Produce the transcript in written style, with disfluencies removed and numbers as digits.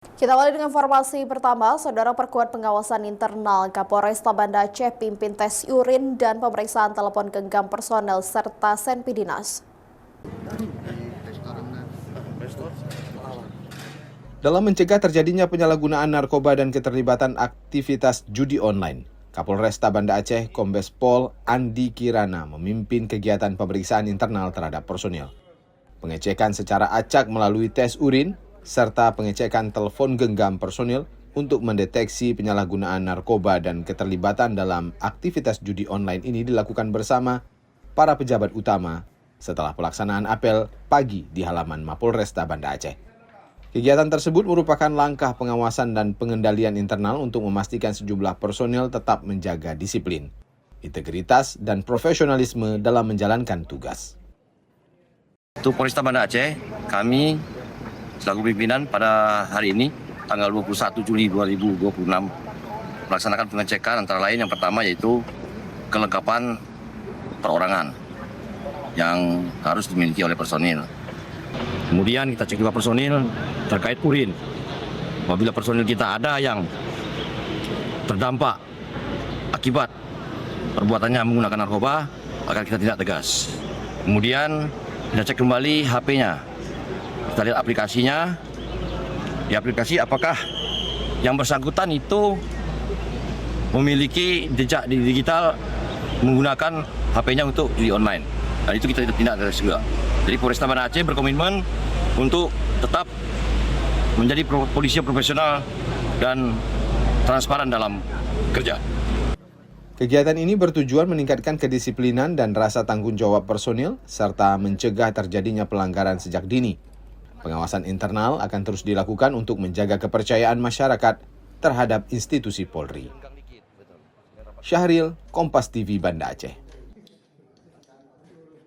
Kita awali dengan informasi pertama, Saudara perkuat pengawasan internal Kapolresta Banda Aceh pimpin tes urin dan pemeriksaan telepon genggam personel serta senpi dinas. Dalam mencegah terjadinya penyalahgunaan narkoba dan keterlibatan aktivitas judi online, Kapolresta Banda Aceh Kombes Pol Andi Kirana memimpin kegiatan pemeriksaan internal terhadap personil. Pengecekan secara acak melalui tes urin, serta pengecekan telepon genggam personil untuk mendeteksi penyalahgunaan narkoba dan keterlibatan dalam aktivitas judi online ini dilakukan bersama para pejabat utama setelah pelaksanaan apel pagi di halaman Mapolresta Banda Aceh. Kegiatan tersebut merupakan langkah pengawasan dan pengendalian internal untuk memastikan sejumlah personil tetap menjaga disiplin, integritas, dan profesionalisme dalam menjalankan tugas. Untuk Polresta Banda Aceh, kami selaku pimpinan pada hari ini, tanggal 21 Juli 2026, melaksanakan pengecekan antara lain yang pertama yaitu kelengkapan perorangan yang harus dimiliki oleh personil. Kemudian kita cek juga personil terkait urin. Apabila personil kita ada yang terdampak akibat perbuatannya menggunakan narkoba, akan kita tindak tegas. Kemudian kita cek kembali HP-nya. Kita lihat aplikasinya. Di aplikasi apakah yang bersangkutan itu memiliki jejak digital menggunakan HP-nya untuk judi online. Dan itu kita tindak tegas juga. Jadi Polresta Banda Aceh berkomitmen untuk tetap menjadi polisi yang profesional dan transparan dalam kerja. Kegiatan ini bertujuan meningkatkan kedisiplinan dan rasa tanggung jawab personil, serta mencegah terjadinya pelanggaran sejak dini. Pengawasan internal akan terus dilakukan untuk menjaga kepercayaan masyarakat terhadap institusi Polri. Syahril, Kompas TV Banda Aceh.